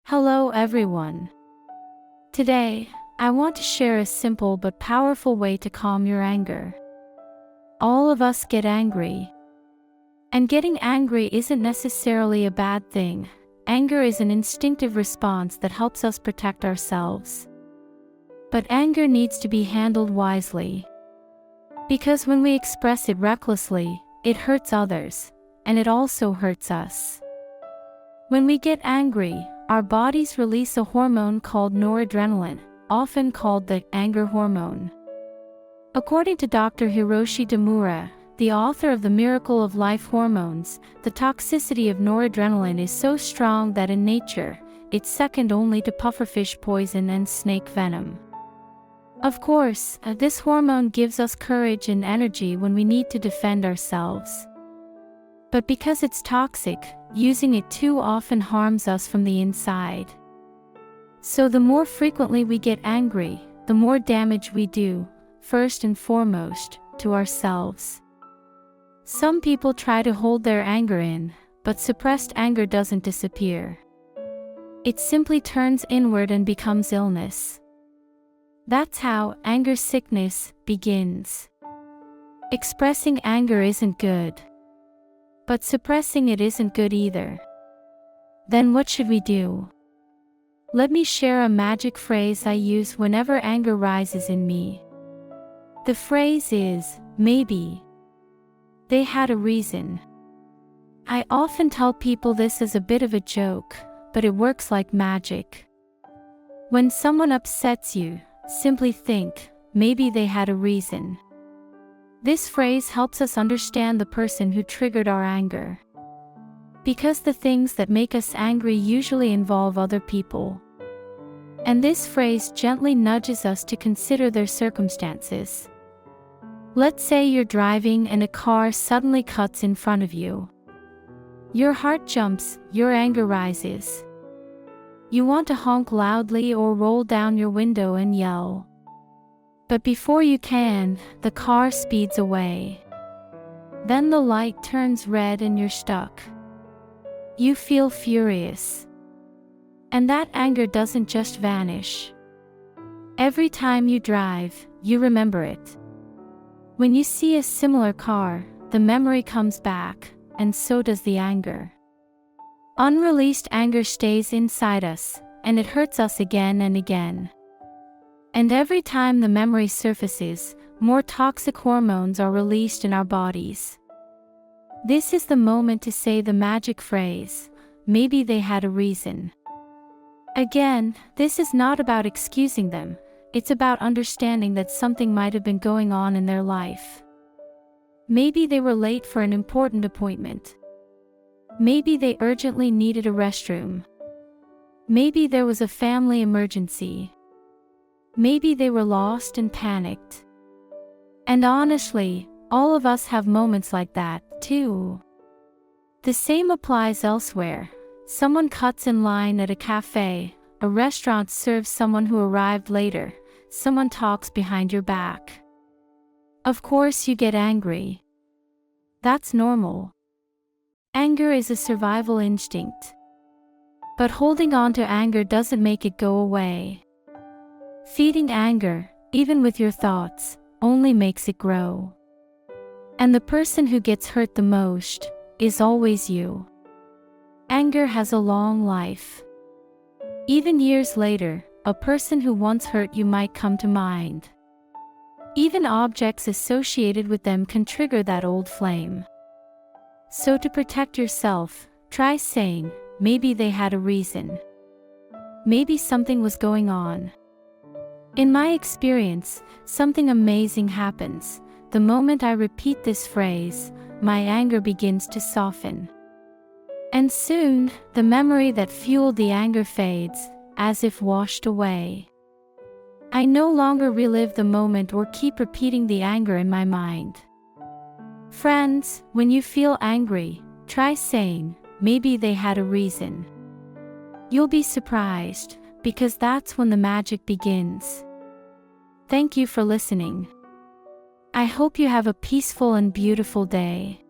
Hello everyone. Today, I want to share a simple but powerful way to calm your anger. All of us get angry. And getting angry isn't necessarily a bad thing. Anger is an instinctive response that helps us protect ourselves. But anger needs to be handled wisely. Because when we express it recklessly, it hurts others, and it also hurts us. When we get angry, our bodies release a hormone called noradrenaline, often called the anger hormone. According to Dr. Hiroshi Demura, the author of The Miracle of Life Hormones, the toxicity of noradrenaline is so strong that in nature, it's second only to pufferfish poison and snake venom. Of course, this hormone gives us courage and energy when we need to defend ourselves. But because it's toxic, using it too often harms us from the inside. So the more frequently we get angry, the more damage we do, first and foremost, to ourselves. Some people try to hold their anger in, but suppressed anger doesn't disappear. It simply turns inward and becomes illness. That's how anger sickness begins. Expressing anger isn't good. But suppressing it isn't good either. Then what should we do? Let me share a magic phrase I use whenever anger rises in me. The phrase is, maybe they had a reason. I often tell people this as a bit of a joke, but it works like magic. When someone upsets you, simply think, maybe they had a reason. This phrase helps us understand the person who triggered our anger. Because the things that make us angry usually involve other people. And this phrase gently nudges us to consider their circumstances. Let's say you're driving and a car suddenly cuts in front of you. Your heart jumps, your anger rises. You want to honk loudly or roll down your window and yell. But before you can, the car speeds away. Then the light turns red and you're stuck. You feel furious. And that anger doesn't just vanish. Every time you drive, you remember it. When you see a similar car, the memory comes back, and so does the anger. Unreleased anger stays inside us, and it hurts us again and again. And every time the memory surfaces, more toxic hormones are released in our bodies. This is the moment to say the magic phrase, maybe they had a reason. Again, this is not about excusing them, it's about understanding that something might have been going on in their life. Maybe they were late for an important appointment. Maybe they urgently needed a restroom. Maybe there was a family emergency. Maybe they were lost and panicked. And honestly, all of us have moments like that, too. The same applies elsewhere. Someone cuts in line at a cafe, a restaurant serves someone who arrived later, someone talks behind your back. Of course you get angry. That's normal. Anger is a survival instinct. But holding on to anger doesn't make it go away. Feeding anger, even with your thoughts, only makes it grow. And the person who gets hurt the most is always you. Anger has a long life. Even years later, a person who once hurt you might come to mind. Even objects associated with them can trigger that old flame. So to protect yourself, try saying, maybe they had a reason. Maybe something was going on. In my experience, something amazing happens. The moment I repeat this phrase, my anger begins to soften. And soon, the memory that fueled the anger fades, as if washed away. I no longer relive the moment or keep repeating the anger in my mind. Friends, when you feel angry, try saying, maybe they had a reason. You'll be surprised, because that's when the magic begins. Thank you for listening. I hope you have a peaceful and beautiful day.